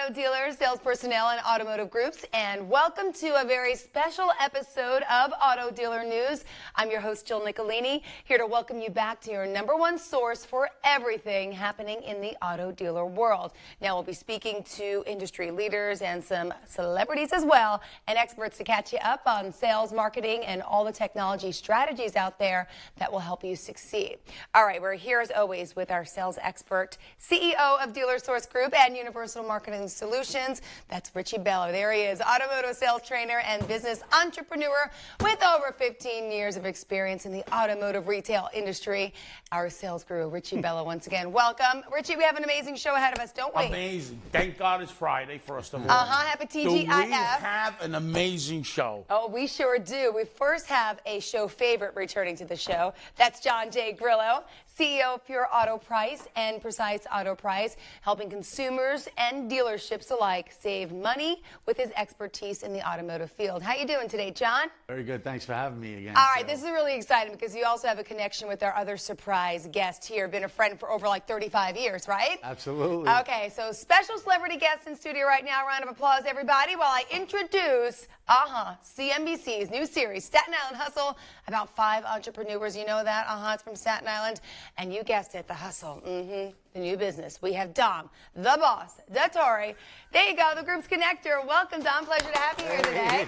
auto dealers, sales personnel, and automotive groups, and welcome to a very special episode of Auto Dealer News. I'm your host, Jill Nicolini, here to welcome you back to your #1 source for everything happening in the auto dealer world. Now, we'll be speaking to industry leaders and some celebrities as well, and experts to catch you up on sales, marketing, and all the technology strategies out there that will help you succeed. All right, we're here as always with our sales expert, CEO of Dealer Source Group and Universal Marketing Solutions. That's Richie Bello. There he is, automotive sales trainer and business entrepreneur with over 15 years of experience in the automotive retail industry. Our sales guru, Richie Bello, once again. Welcome. Richie, we have an amazing show ahead of us, don't we? Amazing. Thank God it's Friday, first of all. Happy TGIF. Do we have an amazing show? Oh, we sure do. We first have a show favorite returning to the show. That's John J. Grillo, CEO of Pure Auto Price and Precise Auto Price, helping consumers and dealerships alike save money with his expertise in the automotive field. How you doing today, John? Very good. Thanks for having me again. All right, this is really exciting because you also have a connection with our other surprise guest here. Been a friend for over like 35 years, right? Absolutely. Okay, so special celebrity guest in studio right now. Round of applause, everybody, while I introduce CNBC's new series, Staten Island Hustle, about 5 entrepreneurs. You know that? It's from Staten Island. And you guessed it, the hustle. The new business. We have Dom, the boss, Detore. There you go, the group's connector. Welcome, Dom. Pleasure to have you here today.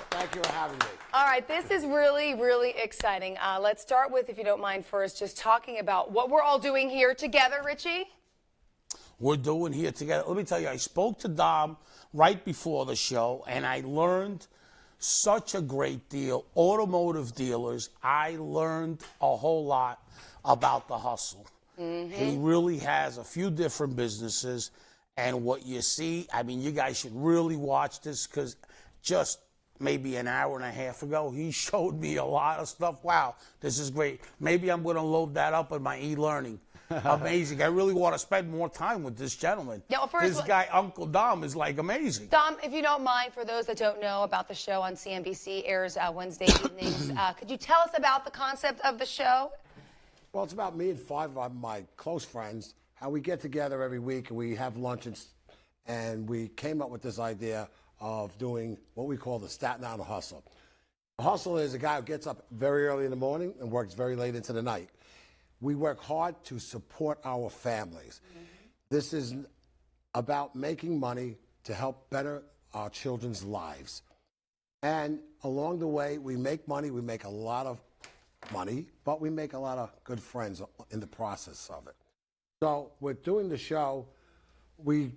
Thank you for having me. All right, this is really, really exciting. Let's start with, if you don't mind, first just talking about what we're all doing here together, Richie. We're doing here together. Let me tell you, I spoke to Dom right before the show, and I learned such a great deal. Automotive dealers, I learned a whole lot about the hustle. He really has a few different businesses, and what you see, I mean, you guys should really watch this because just maybe an hour and a half ago, he showed me a lot of stuff. Wow, this is great. Maybe I'm going to load that up in my e-learning. Amazing. I really want to spend more time with this gentleman. Yeah, well, first, this guy, Uncle Dom, is like amazing. Dom, if you don't mind, for those that don't know about the show on CNBC, airs Wednesday evenings. Could you tell us about the concept of the show? Well, it's about me and 5 of my close friends, how we get together every week and we have lunch, and we came up with this idea of doing what we call the Staten Island Hustle. A hustle is a guy who gets up very early in the morning and works very late into the night. We work hard to support our families. This is about making money to help better our children's lives. And along the way, we make money. We make a lot of money, but we make a lot of good friends in the process of it. So we're doing the show. We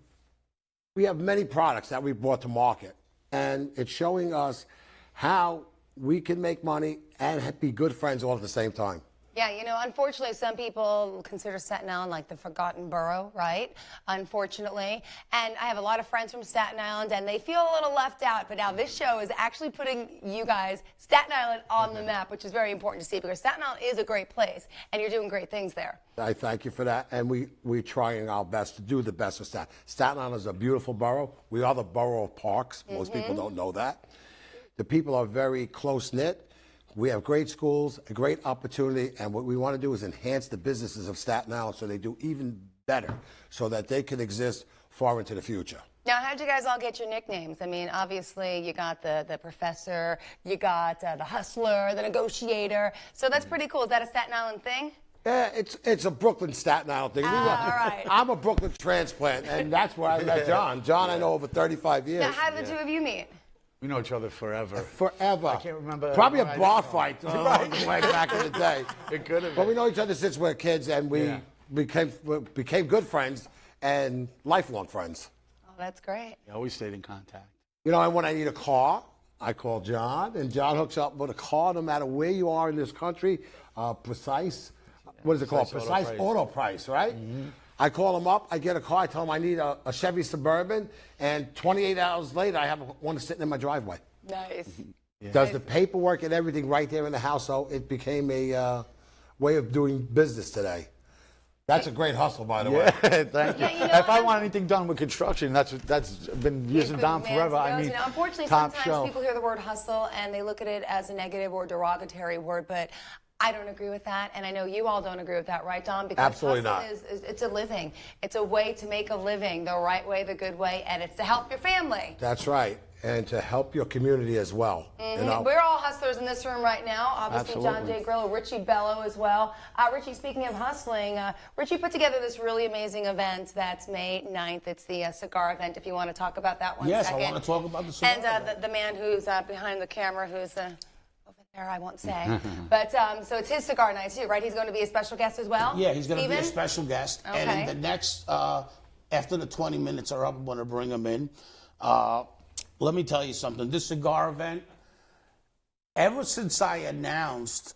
have many products that we brought to market, and it's showing us how we can make money and be good friends all at the same time. Yeah, you know, unfortunately, some people consider Staten Island like the forgotten borough, right? Unfortunately. And I have a lot of friends from Staten Island, and they feel a little left out. But now this show is actually putting you guys, Staten Island, on the map, which is very important to see because Staten Island is a great place, and you're doing great things there. I thank you for that, and we're trying our best to do the best with Staten. Staten Island is a beautiful borough. We are the borough of parks. Most people don't know that. The people are very close-knit. We have great schools, a great opportunity, and what we want to do is enhance the businesses of Staten Island so they do even better, so that they can exist far into the future. Now, how did you guys all get your nicknames? I mean, obviously, you got the professor, you got the hustler, the negotiator. So that's pretty cool. Is that a Staten Island thing? Yeah, it's a Brooklyn Staten Island thing. All right. I'm a Brooklyn transplant, and that's where I met John. John, I know over 35 years. Now, how did the two of you meet? We know each other forever. Forever. I can't remember. Probably a bar fight along the way back in the day. It could have been. But we know each other since we're kids, and we became good friends and lifelong friends. Oh, that's great. We always stayed in contact. You know, and when I need a car, I call John, and John hooks up with a car no matter where you are in this country. Precise, what is it called? Precise Auto Price, right? I call him up, I get a car, I tell him I need a Chevy Suburban, and 28 hours later, I have one sitting in my driveway. Nice. Does the paperwork and everything right there in the house, so it became a way of doing business today. That's a great hustle, by the way. Thank you. Yeah, you know, if I want anything done with construction, that's been using Dom forever. I mean, unfortunately, top sometimes show. people hear the word hustle and they look at it as a negative or derogatory word, but I don't agree with that, and I know you all don't agree with that, right, Dom? Because Absolutely hustle not. it's a living. It's a way to make a living the right way, the good way, and it's to help your family. That's right. And to help your community as well. You know? We're all hustlers in this room right now. Obviously, John Absolutely. J. Grillo, Richie Bello as well. Richie, speaking of hustling, Richie put together this really amazing event that's May 9th. It's the cigar event, if you want to talk about that one Yes, second. I want to talk about the cigar And event. the man who's behind the camera, who's over there, I won't say. But so it's his cigar night too, right? He's going to be a special guest as well? Yeah, he's going to be a Steven? special guest. Okay. And in the next, after the 20 minutes are up, I'm going to bring him in. Let me tell you something. This cigar event, ever since I announced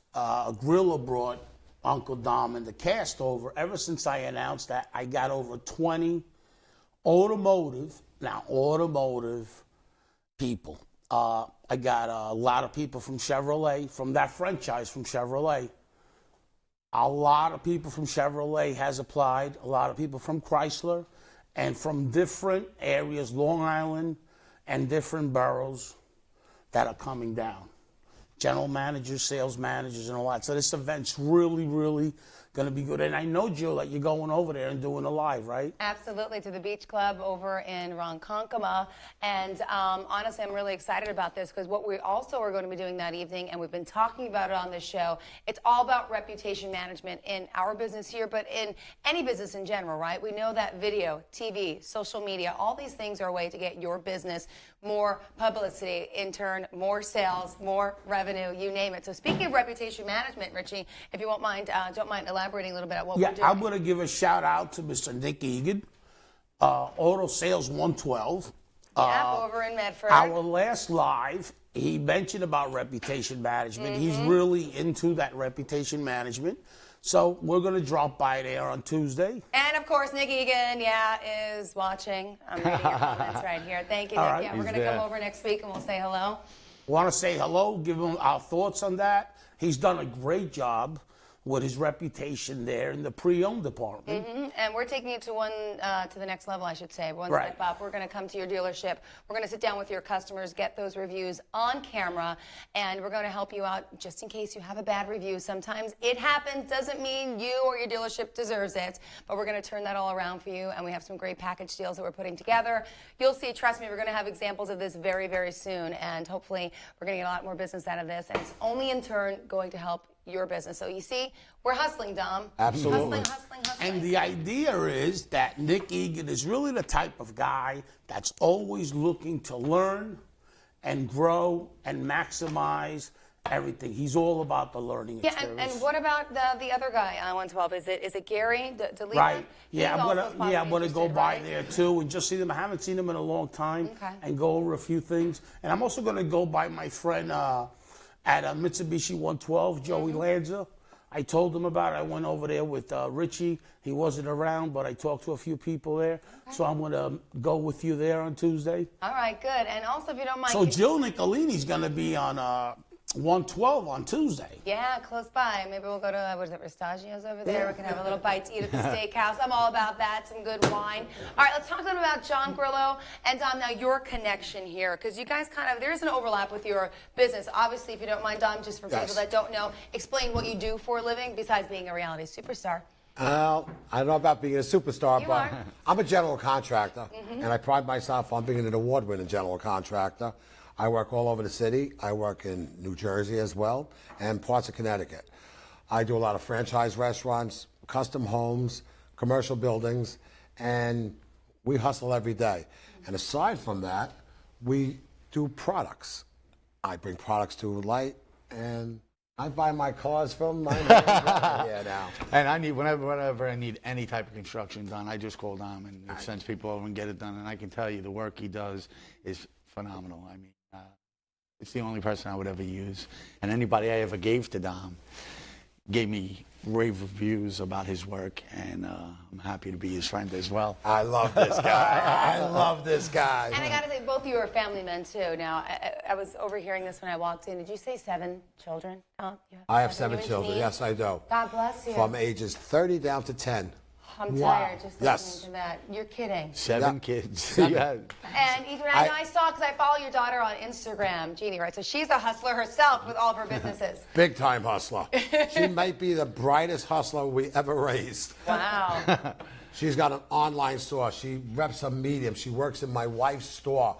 Grillo brought Uncle Dom and the cast over, ever since I announced that, I got over 20 automotive people. I got a lot of people from Chevrolet, from that franchise from Chevrolet. A lot of people from Chevrolet has applied, a lot of people from Chrysler, and from different areas, Long Island, and different boroughs that are coming down. General managers, sales managers, and all that. So this event's really, really going to be good. And I know, Jill, that you're going over there and doing a live, right? Absolutely, to the Beach Club over in Ronkonkoma. And honestly, I'm really excited about this because what we also are going to be doing that evening, and we've been talking about it on this show, it's all about reputation management in our business here, but in any business in general, right? We know that video, TV, social media, all these things are a way to get your business more publicity, in turn, more sales, more revenue, you name it. So speaking of reputation management, Richie, if you don't mind elaborating a little bit on what we're doing. I'm going to give a shout out to Mr. Nick Egan, Auto Sales 112. Over in Medford. Our last live, he mentioned about reputation management. He's really into that reputation management. So we're going to drop by there on Tuesday. And of course, Nick Egan, is watching. I'm reading your comments right here. Thank you, Nick. right. Yeah, we're going to come over next week and we'll say hello. Want to say hello, give him our thoughts on that. He's done a great job with his reputation there in the pre-owned department. And we're taking it to the next level, I should say. One Right. step up. We're going to come to your dealership. We're going to sit down with your customers, get those reviews on camera, and we're going to help you out just in case you have a bad review. Sometimes it happens. Doesn't mean you or your dealership deserves it, but we're going to turn that all around for you, and we have some great package deals that we're putting together. You'll see, trust me, we're going to have examples of this very, very soon, and hopefully we're going to get a lot more business out of this, and it's only in turn going to help your business. So you see, we're hustling, Dom. Absolutely. Hustling. And the idea is that Nick Egan is really the type of guy that's always looking to learn and grow and maximize everything. He's all about the learning experience. Yeah, and what about the other guy on 112? Is it Gary DeLima? Right. Yeah, He's I'm gonna go interested, by right? there too and just see them. I haven't seen them in a long time. Okay. And go over a few things. And I'm also gonna go by my friend at Mitsubishi 112, Joey Lanza. I told him about it. I went over there with Richie. He wasn't around, but I talked to a few people there. Okay. So I'm going to go with you there on Tuesday. All right, good. And also, if you don't mind... So Jill Nicolini's going to be on 112 on Tuesday. Yeah, close by. Maybe we'll go to, what is it, Restagio's over there? We can have a little bite to eat at the steakhouse. I'm all about that, some good wine. All right, let's talk a little about John Grillo and Dom, now your connection here, because you guys there's an overlap with your business. Obviously, if you don't mind, Dom, just for people that don't know, explain what you do for a living besides being a reality superstar. I don't know about being a superstar, You but are. I'm a general contractor, and I pride myself on being an award-winning general contractor. I work all over the city. I work in New Jersey as well, and parts of Connecticut. I do a lot of franchise restaurants, custom homes, commercial buildings, and we hustle every day. And aside from that, we do products. I bring products to light, and I buy my cars from my yeah now. And I need whenever I need any type of construction done, I just call Dom and he sends people over and get it done. And I can tell you the work he does is phenomenal. I mean, it's the only person I would ever use. And anybody I ever gave to Dom gave me rave reviews about his work, and I'm happy to be his friend as well. I love this guy. I love this guy. And I got to say, both of you are family men, too. Now, I was overhearing this when I walked in. Did you say 7 children? I have 7 You and children. Janine? Yes, I do. God bless you. From ages 30 down to 10. I'm Wow. tired just Yes. listening to that. You're kidding. 7 kids. Yeah. And Ethan, I saw, because I follow your daughter on Instagram, Jeannie, right? So she's a hustler herself with all of her businesses. Big time hustler. She might be the brightest hustler we ever raised. Wow. She's got an online store. She reps a medium. She works in my wife's store.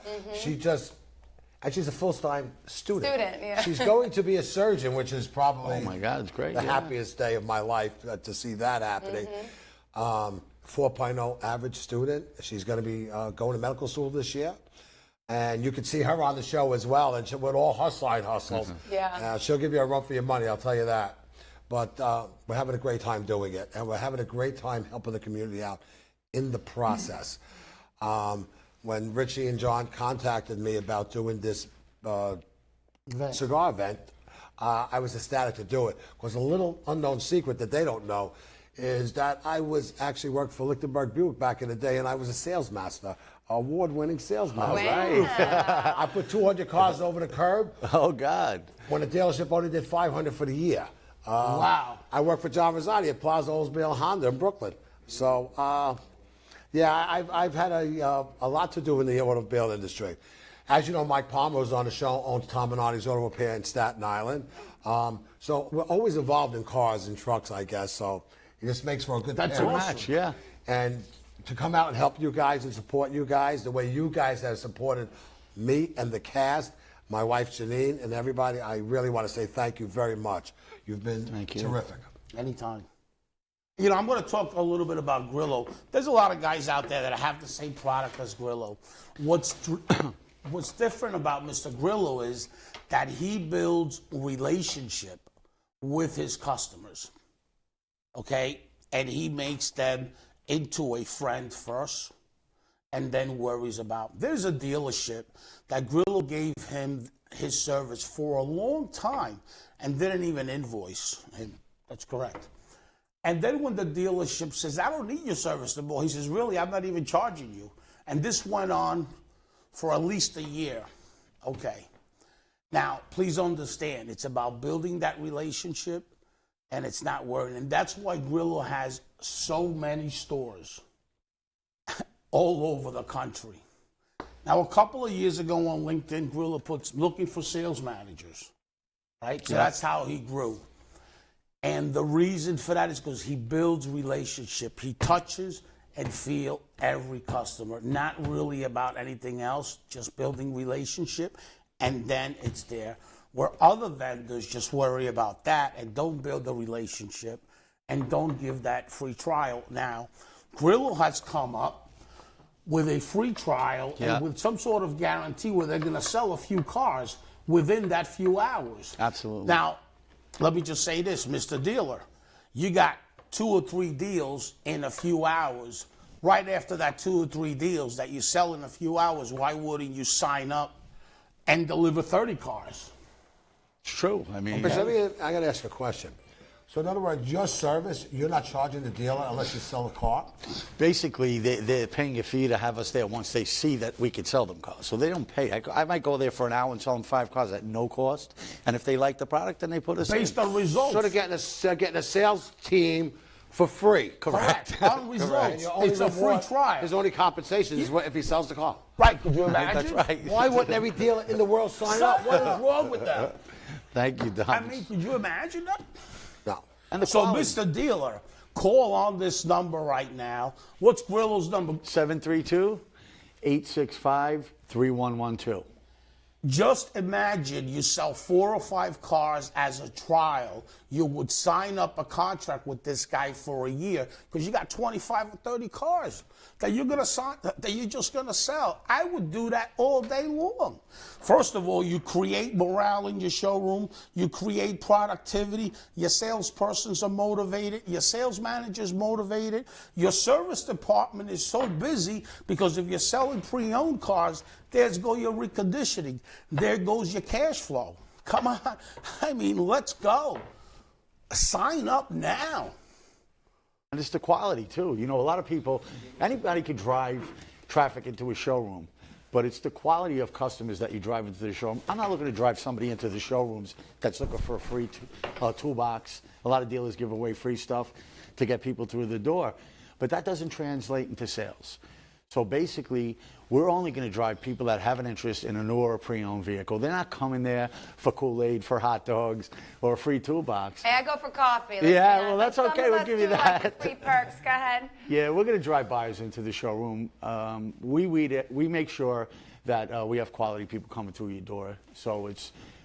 And she's a full-time student. Yeah. She's going to be a surgeon, which is probably Oh my God, it's great. the yeah. happiest day of my life to see that happening. 4.0 average student. She's going to be going to medical school this year. And you can see her on the show as well. And with all her side hustles, Yeah. she'll give you a run for your money, I'll tell you that. But we're having a great time doing it. And we're having a great time helping the community out in the process. When Richie and John contacted me about doing this cigar event, I was ecstatic to do it. Because a little unknown secret that they don't know is that I was actually worked for Lichtenberg Buick back in the day, and I was a sales master, award-winning sales master. Wow. I put 200 cars over the curb Oh God. when the dealership only did 500 for the year. Wow. I worked for John Rosati at Plaza Oldsmobile Honda in Brooklyn. So, yeah, I've had a lot to do in the automobile industry. As you know, Mike Palmer was on the show, owns Tom Minardi's Auto Repair in Staten Island. So we're always involved in cars and trucks, I guess. So it just makes for a good That's pairing. awesome. Match, yeah. And to come out and help you guys and support you guys the way you guys have supported me and the cast, my wife Janine, and everybody, I really want to say thank you very much. You've been terrific. Anytime. You know, I'm going to talk a little bit about Grillo. There's a lot of guys out there that have the same product as Grillo. What's different about Mr. Grillo is that he builds relationship with his customers, okay? And he makes them into a friend first and then worries about. There's a dealership that Grillo gave him his service for a long time and didn't even invoice him. That's correct. And then when the dealership says, I don't need your service anymore, he says, really, I'm not even charging you. And this went on for at least a year. Okay. Now, please understand, it's about building that relationship, and it's not worrying. And that's why Grillo has so many stores all over the country. Now, a couple of years ago on LinkedIn, Grillo puts looking for sales managers, right? So that's how he grew. And the reason for that is because he builds relationship. He touches and feels every customer, not really about anything else, just building relationship, and then it's there. Where other vendors just worry about that and don't build a relationship and don't give that free trial. Now, Grillo has come up with a free trial and with some sort of guarantee where they're going to sell a few cars within that few hours. Absolutely. Now, let me just say this, Mr. Dealer. You got 2 or 3 deals in a few hours. Right after that 2 or 3 deals that you sell in a few hours, why wouldn't you sign up and deliver 30 cars? It's true. I mean, But I got to ask a question. So in other words, your service, you're not charging the dealer unless you sell a car? basically, they're paying a fee to have us there once they see that we could sell them cars. So they don't pay. I might go there for an hour and sell them 5 cars at no cost. And if they like the product, then they put us Based in. on results. So they're getting a sales team for free. Correct. On results. Your only It's a free reward, trial. his only compensation is if he sells the car. Right, could you imagine? That's right. Why wouldn't every dealer in the world sign up? What is wrong with that? Thank you, Don. I mean, could you imagine that? No. and the So, quality. Mr. Dealer, call on this number right now. What's Grillo's number? 732-865-3112. Just imagine you sell 4 or 5 cars as a trial. You would sign up a contract with this guy for a year because you got 25 or 30 cars that you're gonna sign, that you're just gonna sell. I would do that all day long. First of all, you create morale in your showroom. You create productivity. Your salespersons are motivated. Your sales manager's motivated. Your service department is so busy because if you're selling pre-owned cars, there's go your reconditioning. There goes your cash flow. Come on. I mean, let's go. Sign up now. And it's the quality, too. You know, a lot of people, anybody could drive traffic into a showroom, but it's the quality of customers that you drive into the showroom. I'm not looking to drive somebody into the showrooms that's looking for a free toolbox. A lot of dealers give away free stuff to get people through the door. but that doesn't translate into sales. So basically, we're only going to drive people that have an interest in a new or a pre-owned vehicle. They're not coming there for Kool-Aid, for hot dogs, or a free toolbox. Hey, I go for coffee. Yeah, well, that's okay. We'll give you that. Like the free perks. Go ahead. Yeah, we're going to drive buyers into the showroom. We make sure that we have quality people coming through your door. So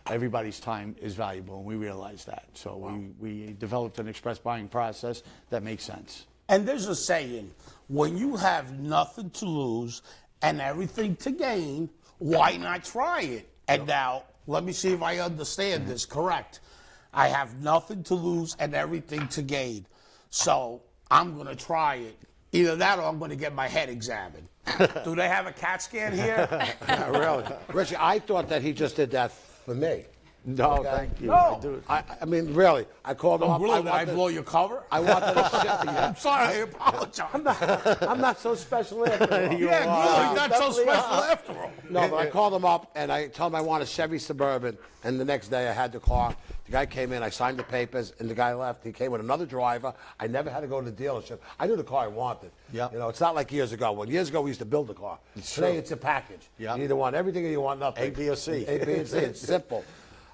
everybody's time is valuable, and we realize that. So we developed an express buying process that makes sense. And there's a saying, when you have nothing to lose and everything to gain, why not try it? And now, let me see if I understand this correct. I have nothing to lose and everything to gain. So I'm going to try it. Either that or I'm going to get my head examined. Do they have a CAT scan here? Yeah, really. Richie, I thought that he just did that for me. No, Okay. thank you. No. I mean, really, I called him up. Grillo, did I blow your cover? I wanted to shit. I'm sorry, I apologize. I'm not so special after all. Yeah, Grillo, you're not so special after all. No, but I called him up and I told him I want a Chevy Suburban, and the next day I had the car. The guy came in, I signed the papers, and the guy left. He came with another driver. I never had to go to the dealership. I knew the car I wanted. Yep. You know, it's not like years ago. When years ago we used to build the car. Today true. it's a package. Yep. You either want everything or you want nothing. A, B, or C. A, B, and C. It's simple.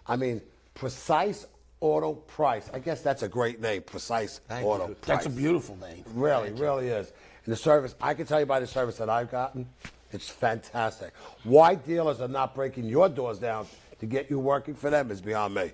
I mean, Precise Auto Price. I guess that's a great name, Precise Thank Auto you. Price. That's a beautiful name. Really, really is. And the service, I can tell you by the service that I've gotten, it's fantastic. Why dealers are not breaking your doors down to get you working for them is beyond me.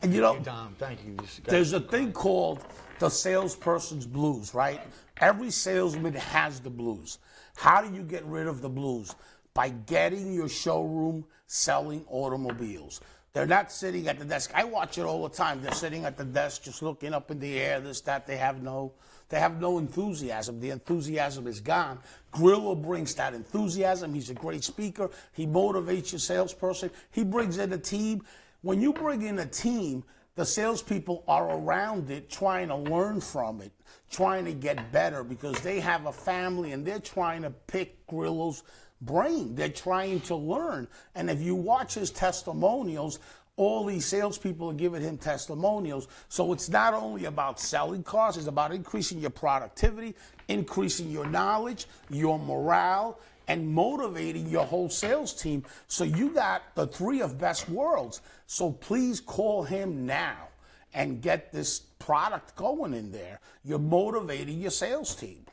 And you know, Dom, thank you. there's a thing called the salesperson's blues, right? Every salesman has the blues. How do you get rid of the blues? By getting your showroom selling automobiles. They're not sitting at the desk. I watch it all the time. They're sitting at the desk just looking up in the air, this, that. They have no enthusiasm. The enthusiasm is gone. Grillo brings that enthusiasm. He's a great speaker. He motivates your salesperson. He brings in a team. When you bring in a team, the salespeople are around it trying to learn from it, trying to get better because they have a family and they're trying to pick Grillo's brain. They're trying to learn. And if you watch his testimonials, all these salespeople are giving him testimonials. So it's not only about selling cars, it's about increasing your productivity, increasing your knowledge, your morale, and motivating your whole sales team. So you got the three of best worlds. So please call him now and get this product going in there. You're motivating your sales team.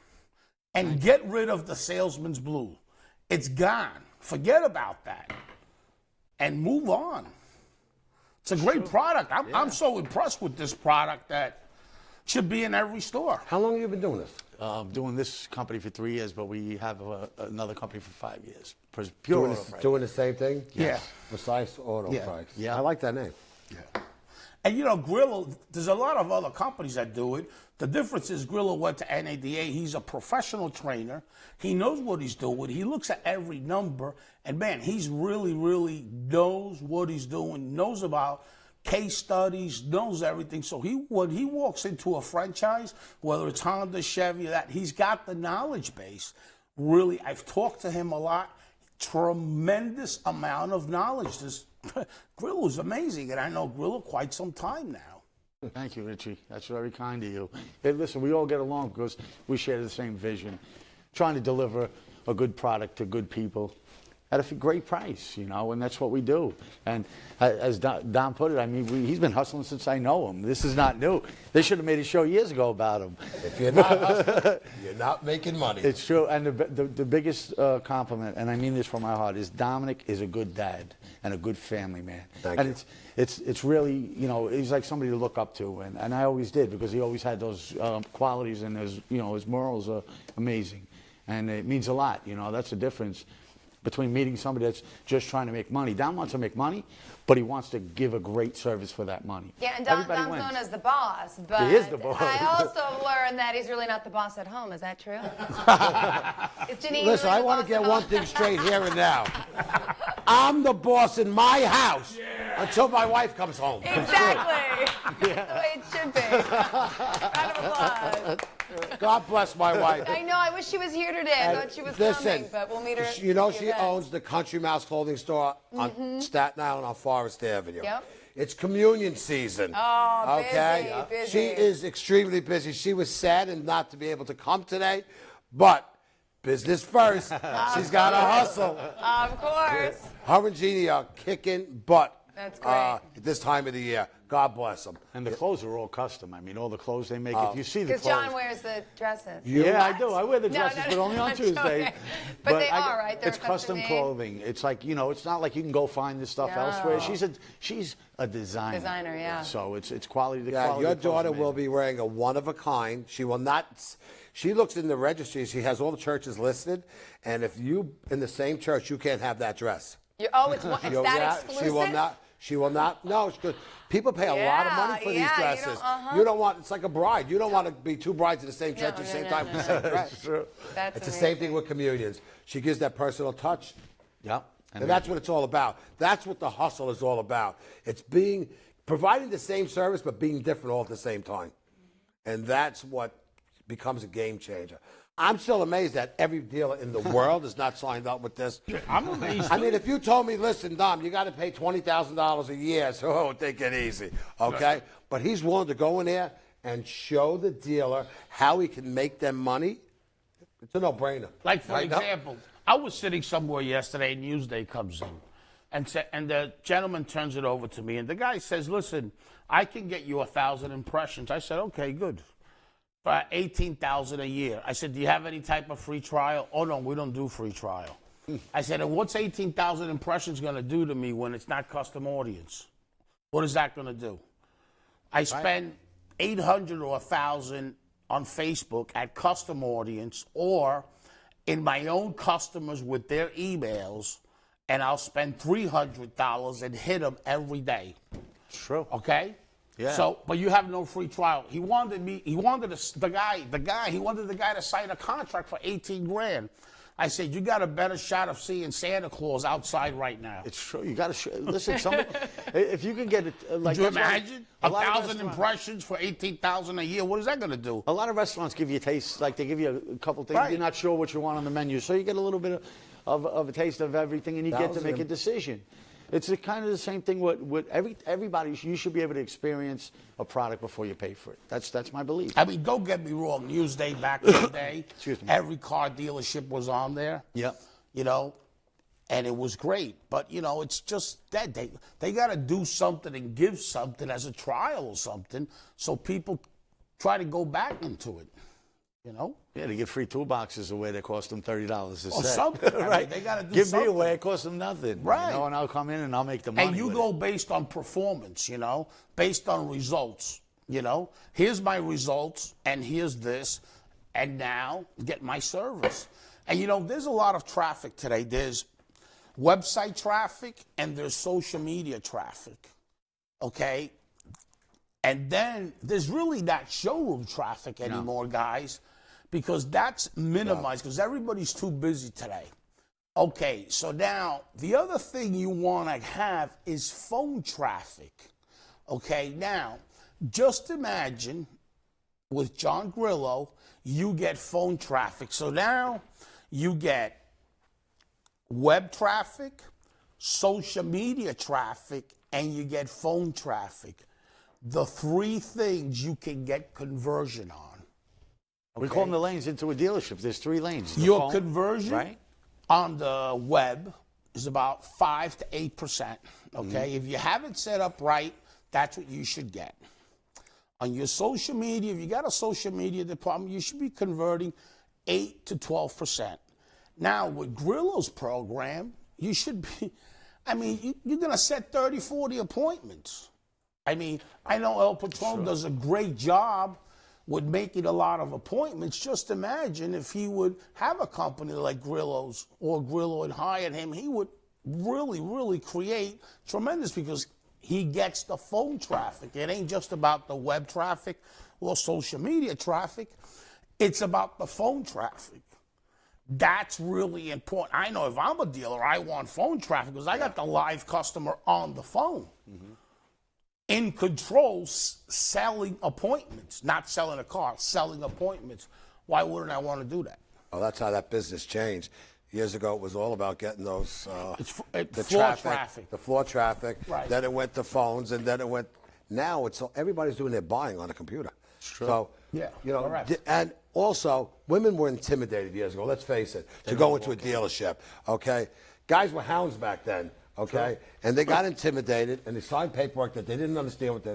And get rid of the salesman's blue. It's gone. Forget about that. And move on. It's a great product. I'm so impressed with this product that should be in every store. How long have you been doing this? Doing this company for 3 years, but we have another company for 5 years. Pure Doing, Auto Price. doing the same thing? Yeah. Precise Auto Yeah. Price. Yeah. I like that name. Yeah. And you know, Grillo, there's a lot of other companies that do it. The difference is Grillo went to NADA. He's a professional trainer. He knows what he's doing. He looks at every number. And man, he's really knows what he's doing, knows about case studies, knows everything. So when he walks into a franchise, whether it's Honda, Chevy, that, he's got the knowledge base. Really, I've talked to him a lot. Tremendous amount of knowledge. This Grillo is amazing, and I know Grillo quite some time now. Thank you, Richie. That's very kind of you. Hey, listen, we all get along because we share the same vision, trying to deliver a good product to good people at a great price, you know, and that's what we do. And as Don put it, I mean, he's been hustling since I know him. This is not new. They should have made a show years ago about him. If you're not hustling, you're not making money. It's true. And the biggest compliment, and I mean this from my heart, is Dominic is a good dad and a good family man. Thank you. It's really, you know, he's like somebody to look up to, and I always did because he always had those qualities, and his morals are amazing, and it means a lot. You know, that's the difference between meeting somebody that's just trying to make money. Don wants to make money, but he wants to give a great service for that money. Yeah, and Everybody Don's wins. known as the boss, but He is the boss. I also learned that he's really not the boss at home. Is that true? Is Janine Listen, really I the want boss to get at one home? thing straight here and now. I'm the boss in my house until my wife comes home. Exactly. That's the way it should be. Round of applause. God bless my wife. I know. I wish she was here today. I thought she was coming, but we'll meet her. You know, at the she event. owns the Country Mouse clothing store on Staten Island on Forest Avenue. Yep. It's communion season. Oh, okay? busy. She is extremely busy. She was saddened not to be able to come today, but business first. She's got to hustle. Of course. Her and Jeannie are kicking butt. That's great. At this time of the year. God bless them. And the clothes are all custom. I mean, all the clothes they make. If you see the Because clothes. John wears the dresses. Yeah, I do. I wear the No, dresses, no, but only on I'm Tuesday. joking. But they are, right? They're It's custom custom-made? clothing. It's like, you know, it's not like you can go find this stuff elsewhere. She's a designer. Designer, yeah. So it's quality to Yeah, quality. your of clothes daughter made. will be wearing a one-of-a-kind. She will not. She looks in the registry. She has all the churches listed, and if you in the same church, you can't have that dress. It's that exclusive? She will not. She will not. No, because people pay a lot of money for these dresses. You don't want. It's like a bride. You don't want to be two brides in the same church at the same time with the same dress. That's It's the amazing. same thing with communions. She gives that personal touch. Yep. And that's what it's all about. That's what the hustle is all about. It's providing the same service, but being different all at the same time. And that's what becomes a game changer. I'm still amazed that every dealer in the world is not signed up with this. I'm amazed. I mean, if you told me, listen, Dom, you got to pay $20,000 a year, so take it easy, okay? But he's willing to go in there and show the dealer how he can make them money. It's a no-brainer. Like, for Right? example, I was sitting somewhere yesterday, and Newsday comes in. And the gentleman turns it over to me, and the guy says, listen, I can get you 1,000 impressions. I said, okay, good. For $18,000 a year. I said, do you have any type of free trial? Oh, no, we don't do free trial. I said, and what's 18,000 impressions going to do to me when it's not custom audience? What is that going to do? I spend 800 or 1,000 on Facebook at custom audience or in my own customers with their emails, and I'll spend $300 and hit them every day. True. Okay? Yeah. So, but you have no free trial. He wanted the guy to sign a contract for 18 grand. I said, you got a better shot of seeing Santa Claus outside right now. It's true. You got to listen. Somebody, if you can get it, like Could you that's why imagine a lot of 1,000 impressions for 18,000 a year? What is that going to do? A lot of restaurants give you a taste, like they give you a couple things. Right. You're not sure what you want on the menu, so you get a little bit of a taste of everything, and you get to make a decision. It's kind of the same thing with everybody. You should be able to experience a product before you pay for it. That's my belief. I mean, don't get me wrong. Newsday back in the day, Excuse me. every car dealership was on there. Yep. You know, and it was great. But, you know, it's just that they got to do something and give something as a trial or something so people try to go back into it, you know? Yeah, they give free toolboxes away that cost them $30 a set. Or something. I mean, Right. they gotta do give something. me away, it costs them nothing. Right. You know, and I'll come in and I'll make the money. And you with go it. based on performance, you know, based on results, you know. Here's my results, and here's this, and now get my service. And, you know, there's a lot of traffic today. There's website traffic and there's social media traffic, okay? And then there's really not showroom traffic anymore, guys, because that's minimized because everybody's too busy today. Okay, so now the other thing you want to have is phone traffic. Okay, now just imagine with John Grillo, you get phone traffic. So now you get web traffic, social media traffic, and you get phone traffic. The three things you can get conversion on. We call them the lanes into a dealership. There's 3 lanes. The Your phone, conversion right? on the web is about 5 to 8%. Okay, if you have it set up right, that's what you should get. On your social media, if you got a social media department, you should be converting 8 to 12%. Now, with Grillo's program, you should be, I mean, you're going to set 30, 40 appointments. I mean, I know El Patron does a great job with making a lot of appointments. Just imagine if he would have a company like Grillo's or Grillo had hired him, he would really, really create tremendous because he gets the phone traffic. It ain't just about the web traffic or social media traffic. It's about the phone traffic. That's really important. I know if I'm a dealer, I want phone traffic because I got the live customer on the phone. In control, selling appointments, not selling a car, selling appointments. Why wouldn't I want to do that? Oh, that's how that business changed. Years ago, it was all about getting those the floor traffic. the floor traffic. Right. Then it went to phones, and then it went. Now it's everybody's doing their buying on a computer. True. So Yeah, you know, correct. and also women were intimidated years ago. Let's face it, to go into a dealership. Okay, guys were hounds back then. Okay, and they got intimidated, and they signed paperwork that they didn't understand what they.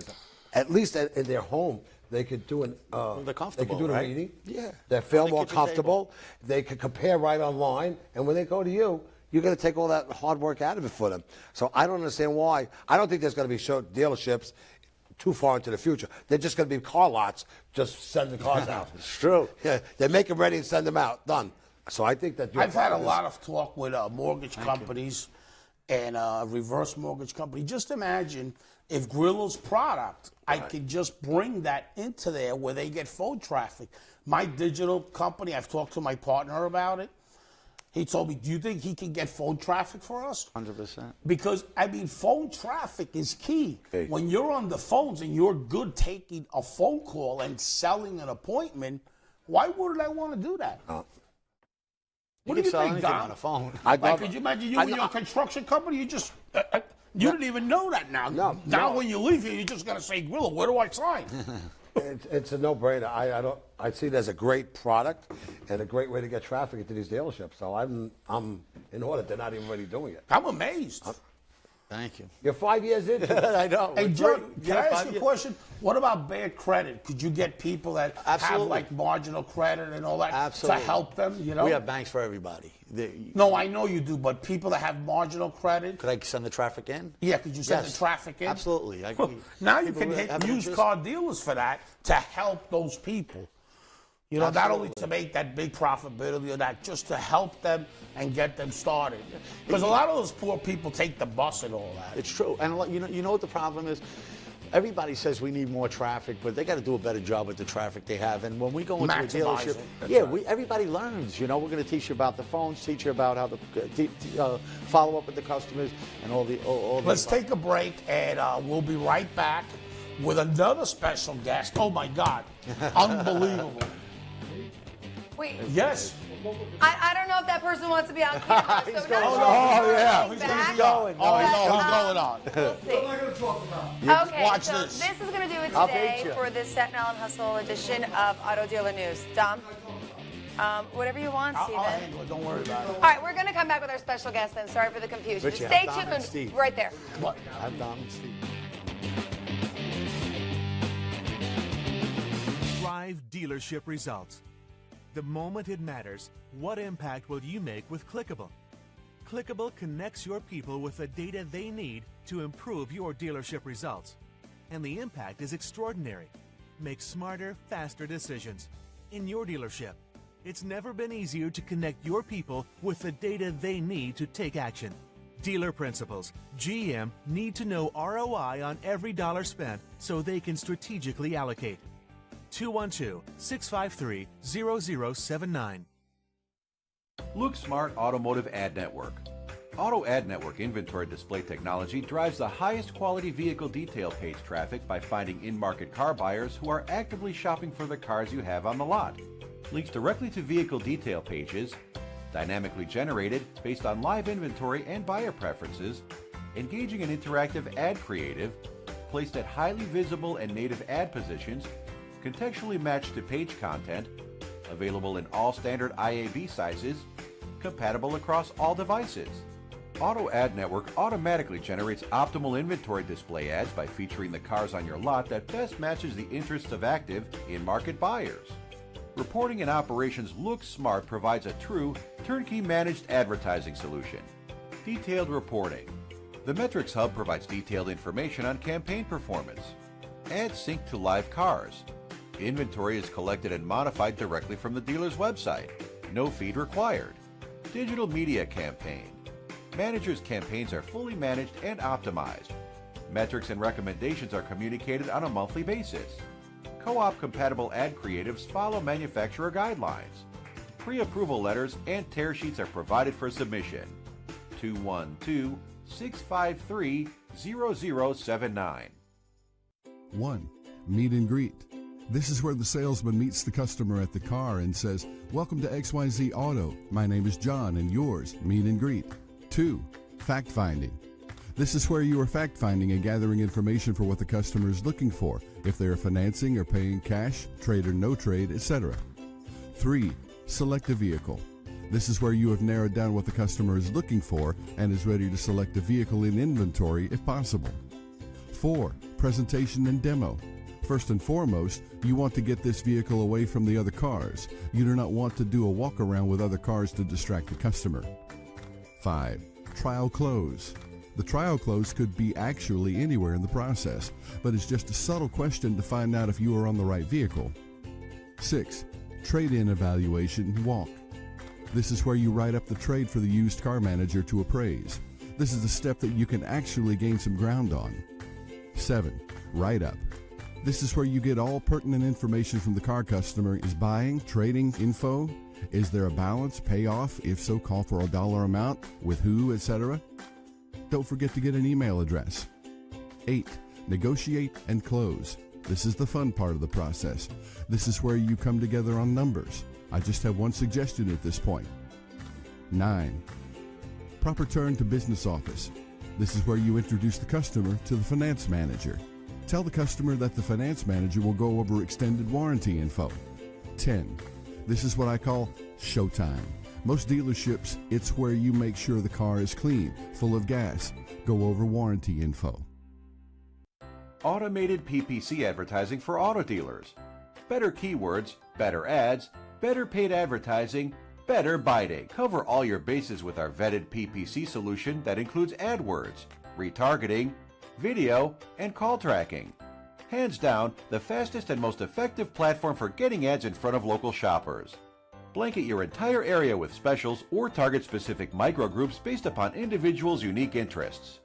At least in their home, they could do an. They're comfortable, They could do the right? reading. Yeah. They feel On the more kitchen comfortable. They could compare right online, and when they go to you, you're going to take all that hard work out of it for them. So I don't understand why. I don't think there's going to be dealerships too far into the future. They're just going to be car lots, just sending cars out. It's true. Yeah, they make them ready and send them out. Done. So I think that I've had a lot of talk with mortgage companies and reverse mortgage company. Just imagine if Grillo's product, I could just bring that into there where they get phone traffic. My digital company, I've talked to my partner about it. He told me, do you think he can get phone traffic for us? 100%. Because, I mean, phone traffic is key. Okay. When you're on the phones and you're good taking a phone call and selling an appointment, why wouldn't I want to do that? What You do can you sell think, anything Dom? on a phone. Like, could you imagine you and your construction company? You just, you didn't even know that now. No, now no. when you leave here, you're just going to say, Grillo, where do I sign? It's a no-brainer. I see it as a great product and a great way to get traffic into these dealerships. So I'm in order. They're not even really doing it. I'm amazed. Thank you. You're 5 years into it. I know. Hey, We're John, great. can Yeah, I ask 5 you a years. question? What about bad credit? Could you get people that have Absolutely. like marginal credit and all that Absolutely. to help them? You know, We have banks for everybody. No, I know you do, but people that have marginal credit. Could I send the traffic in? Yeah, could you send Yes. the traffic in? Absolutely. Now you People can that hit have an used interest. car dealers for that to help those people. You know, not only to make that big profitability or that, just to help them and get them started. Because a lot of those poor people take the bus and all that. It's true. And you know what the problem is? Everybody says we need more traffic, but they got to do a better job with the traffic they have. And when we go into a Maximize dealership, it. That's yeah, right. everybody learns. You know, we're going to teach you about the phones, teach you about how to follow up with the customers, and all the. Let's take a break, and we'll be right back with another special guest. Oh, my God. Unbelievable. Wait, Yes. I don't know if that person wants to be on camera. So He's not going sure on. if we're yeah. coming He's back, going. Oh, but, no, he's going on. We'll see. What am I going to talk about? Okay, watch so this. this is going to do it I'll today beat you. for this Staten Island Hustle edition of Auto Dealer News. Dom, whatever you want, I'll Steven. handle it. Don't worry about it. All right, we're going to come back with our special guest then. Sorry for the confusion. Richie, Stay have Dom and tuned Steve. right there. What? Have Dom and Steve. Drive dealership results. The moment it matters, what impact will you make with Clickable? Clickable connects your people with the data they need to improve your dealership results. And the impact is extraordinary. Make smarter, faster decisions. In your dealership, it's never been easier to connect your people with the data they need to take action. Dealer principals, GM need to know ROI on every dollar spent so they can strategically allocate. 212-653-0079. Look Smart Automotive Ad Network. Auto Ad Network inventory display technology drives the highest quality vehicle detail page traffic by finding in-market car buyers who are actively shopping for the cars you have on the lot. Links directly to vehicle detail pages, dynamically generated based on live inventory and buyer preferences, engaging and interactive ad creative, placed at highly visible and native ad positions, contextually matched to page content, available in all standard IAB sizes, compatible across all devices. Auto Ad Network automatically generates optimal inventory display ads by featuring the cars on your lot that best matches the interests of active in-market buyers. Reporting and Operations Look Smart provides a true turnkey managed advertising solution. Detailed reporting. The Metrics Hub provides detailed information on campaign performance. Ads sync to live cars. Inventory is collected and modified directly from the dealer's website. No feed required. Digital media campaign. Managers' campaigns are fully managed and optimized. Metrics and recommendations are communicated on a monthly basis. Co-op compatible ad creatives follow manufacturer guidelines. Pre-approval letters and tear sheets are provided for submission. 212-653-0079. 1. Meet and greet. This is where the salesman meets the customer at the car and says, "Welcome to XYZ Auto. My name is John and yours." Meet and greet. 2. Fact-finding. This is where you are fact-finding and gathering information for what the customer is looking for, if they are financing or paying cash, trade or no trade, etc. 3. Select a vehicle. This is where you have narrowed down what the customer is looking for and is ready to select a vehicle in inventory if possible. 4. Presentation and demo. First and foremost, you want to get this vehicle away from the other cars. You do not want to do a walk around with other cars to distract the customer. 5. Trial close. The trial close could be actually anywhere in the process, but it's just a subtle question to find out if you are on the right vehicle. 6. Trade-in evaluation walk. This is where you write up the trade for the used car manager to appraise. This is the step that you can actually gain some ground on. 7. Write-up. This is where you get all pertinent information from the car customer. Is buying, trading, info? Is there a balance, payoff? If so, call for a dollar amount, with who, etc. Don't forget to get an email address. 8. Negotiate and close. This is the fun part of the process. This is where you come together on numbers. I just have one suggestion at this point. 9. Proper turn to business office. This is where you introduce the customer to the finance manager. Tell the customer that the finance manager will go over extended warranty info. 10. This is what I call showtime. Most dealerships, it's where you make sure the car is clean, full of gas. Go over warranty info. Automated PPC advertising for auto dealers. Better keywords, better ads, better paid advertising, better biting. Cover all your bases with our vetted PPC solution that includes AdWords, retargeting, video, and call tracking. Hands down, the fastest and most effective platform for getting ads in front of local shoppers. Blanket your entire area with specials or target specific microgroups based upon individuals' unique interests.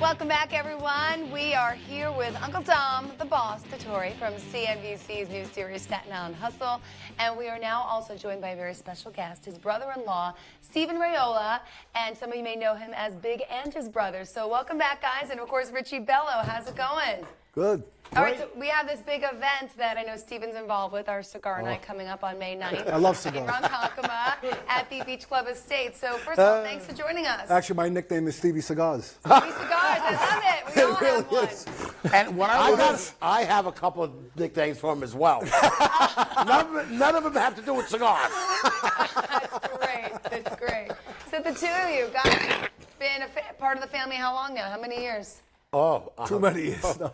Welcome back, everyone. We are here with Uncle Tom, the boss, Detore, from CNBC's new series, Staten Island Hustle. And we are now also joined by a very special guest, his brother-in-law, Stephen Raiola. And some of you may know him as Big and his brother. So welcome back, guys. And, of course, Richie Bello. How's it going? Good. All right, so we have this big event that I know Stephen's involved with, our cigar night coming up on May 9th. I love cigars. In Ronkonkoma at the Beach Club Estate. So first of all, thanks for joining us. Actually, my nickname is Stevie Cigars. Stevie Cigars, I love it. We all have one. And when I have a couple of nicknames for him as well. none of them have to do with cigars. That's great. That's great. So the two of you guys been a part of the family how long now? How many years? Too many years. No.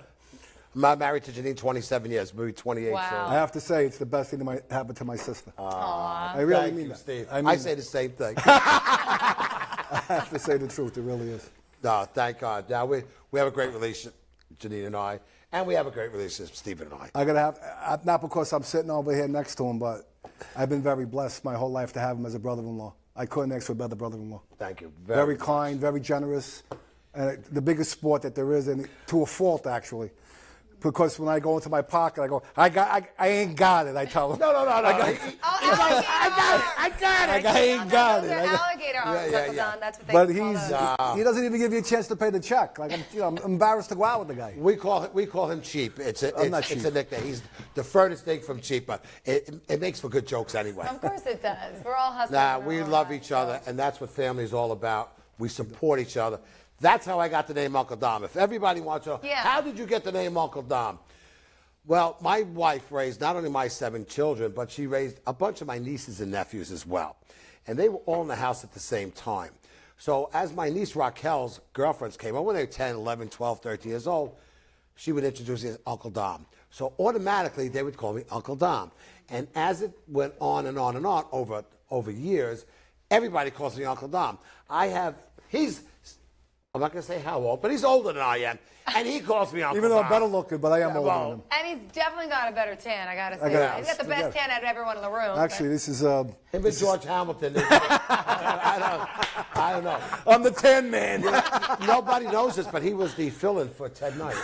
I'm married to Janine 27 years, maybe 28. Wow. So. I have to say, it's the best thing that might happen to my sister. Aww. I really Thank mean you, that. Steve. I I say the same thing. I have to say the truth. It really is. No, thank God. Now we have a great relationship, Janine and I. And we have a great relationship, Stephen and I. I gotta have, not because I'm sitting over here next to him, but I've been very blessed my whole life to have him as a brother-in-law. I couldn't ask for a better brother-in-law. Thank you. Very much. kind, very generous, and the biggest sport that there is, and to a fault actually. Because when I go into my pocket, I go, I ain't got it. I tell him. No. I ain't got those it. are alligator arms, yeah, Uncle yeah. Don. That's what they But call those. he doesn't even give you a chance to pay the check. Like I'm embarrassed to go out with the guy. We call him cheap. It's a nickname. He's the furthest thing from cheap, but it makes for good jokes anyway. Of course it does. We're all hustling. Nah, in we our own love lives, each other, and that's what family is all about. We support each other. That's how I got the name Uncle Dom. If everybody wants to, how did you get the name Uncle Dom? Well, my wife raised not only my 7 children, but she raised a bunch of my nieces and nephews as well. And they were all in the house at the same time. So as my niece Raquel's girlfriends came over, when they were 10, 11, 12, 13 years old, she would introduce me as Uncle Dom. So automatically they would call me Uncle Dom. And as it went on and on and on over years, everybody calls me Uncle Dom. I'm not going to say how old, but he's older than I am. And he calls me Uncle Even though Dom. I'm better looking, but I am older than him. And he's definitely got a better tan, I gotta say. He's got the I best tan out of everyone in the room. Actually, this is. Him and George Hamilton. I don't know. I'm the tan man. Nobody knows this, but he was the fill-in for Ted Knight.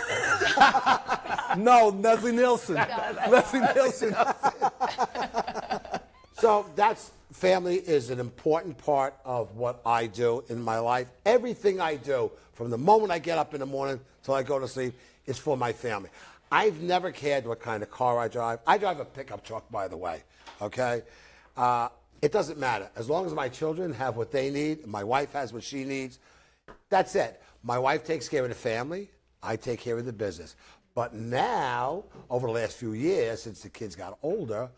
No, Leslie Nielsen. Leslie Nielsen. So family is an important part of what I do in my life. Everything I do, from the moment I get up in the morning till I go to sleep, is for my family. I've never cared what kind of car I drive. I drive a pickup truck, by the way, okay? It doesn't matter. As long as my children have what they need, and my wife has what she needs, that's it. My wife takes care of the family. I take care of the business. But now, over the last few years, since the kids got older,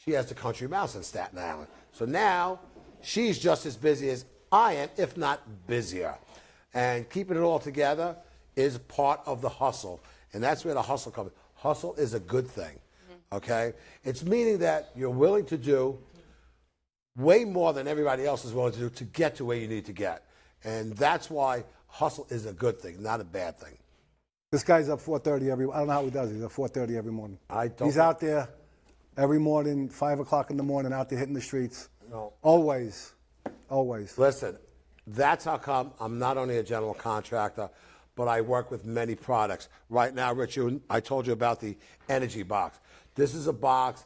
she has the Country Mouse in Staten Island. So now she's just as busy as I am, if not busier. And keeping it all together is part of the hustle. And that's where the hustle comes. Hustle is a good thing, okay? It's meaning that you're willing to do way more than everybody else is willing to do to get to where you need to get. And that's why hustle is a good thing, not a bad thing. This guy's up 4:30 every. I don't know how he does it. He's up 4:30 every morning. He's out there every morning, 5 o'clock in the morning, out there hitting the streets. No. Always. Listen, that's how come I'm not only a general contractor, but I work with many products. Right now, Rich, I told you about the energy box. This is a box.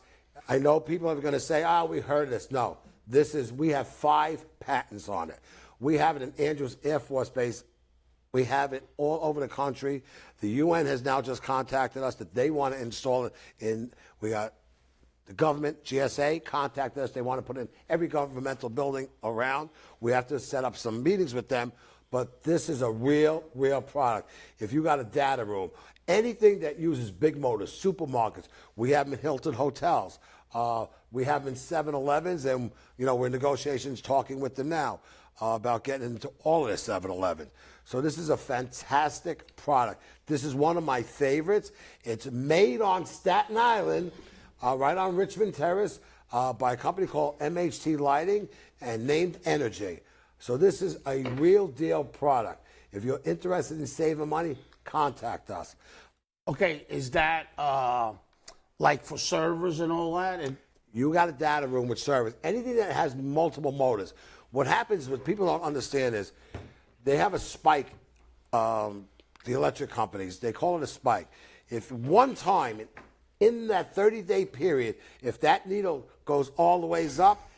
I know people are going to say, we heard of this. No, we have 5 patents on it. We have it in Andrews Air Force Base. We have it all over the country. The UN has now just contacted us that they want to install it we got the government, GSA, contacted us. They want to put it in every governmental building around. We have to set up some meetings with them. But this is a real product. If you got a data room, anything that uses big motors, supermarkets, we have them in Hilton hotels. We have them in 7-Elevens, and we're in negotiations talking with them now about getting into all of their 7-Eleven. So this is a fantastic product. This is one of my favorites. It's made on Staten Island, right on Richmond Terrace, by a company called MHT Lighting and named Energy. So this is a real deal product. If you're interested in saving money, contact us. Okay, is that like for servers and all that? You got a data room with servers. Anything that has multiple motors. What happens, what people don't understand is they have a spike, the electric companies, they call it a spike. If one time in that 30-day period, if that needle goes all the ways up,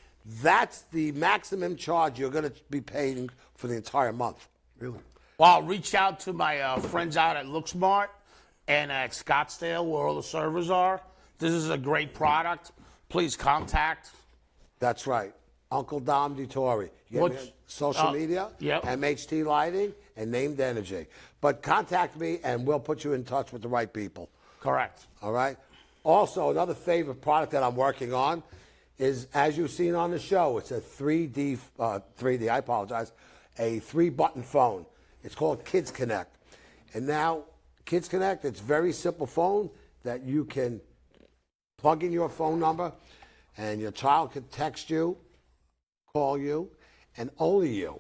that's the maximum charge you're going to be paying for the entire month. Really? Well, I'll reach out to my friends out at LookSmart and at Scottsdale, where all the servers are. This is a great product. Please contact. That's right. Uncle Dom Detore. Social media, MHT Lighting, and Named Energy. But contact me, and we'll put you in touch with the right people. Correct. All right? Also, another favorite product that I'm working on is, as you've seen on the show, it's a 3D, a 3-button phone. It's called Kids Connect. And now, Kids Connect, it's a very simple phone that you can plug in your phone number, and your child can text you, call you, and only you.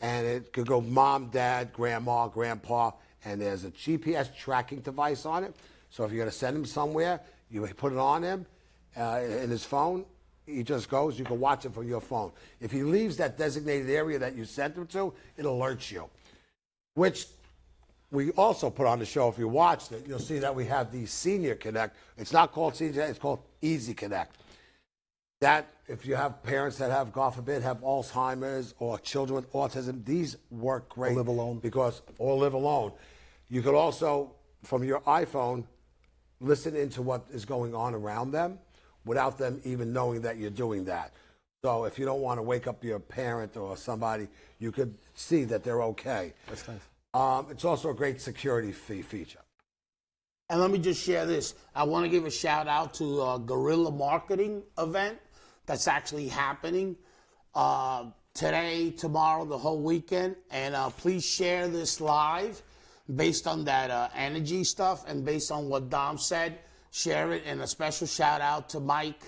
And it could go mom, dad, grandma, grandpa, and there's a GPS tracking device on it. So if you're going to send him somewhere, you put it on him in his phone. He just goes. You can watch it from your phone. If he leaves that designated area that you sent him to, it alerts you, which we also put on the show. If you watched it, you'll see that we have the Senior Connect. It's not called Senior, it's called Easy Connect. That, if you have parents that have, God forbid, have Alzheimer's or children with autism, these work great. Or live alone. Or live alone. You could also, from your iPhone, listen into what is going on around them without them even knowing that you're doing that. So if you don't want to wake up your parent or somebody, you could see that they're okay. That's nice. It's also a great security feature. And let me just share this. I want to give a shout out to a guerrilla marketing event that's actually happening today, tomorrow, the whole weekend. And please share this live based on that energy stuff and based on what Dom said. Share it. And a special shout out to Mike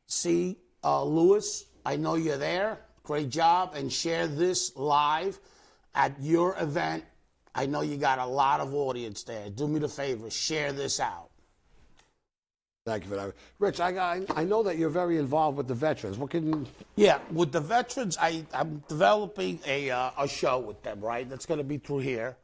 C. Lewis. I know you're there. Great job. And share this live at your event. I know you got a lot of audience there. Do me the favor, share this out. Thank you for that. Rich, I know that you're very involved with the veterans. What can... Yeah, with the veterans, I'm developing a show with them, right? That's going to be through here.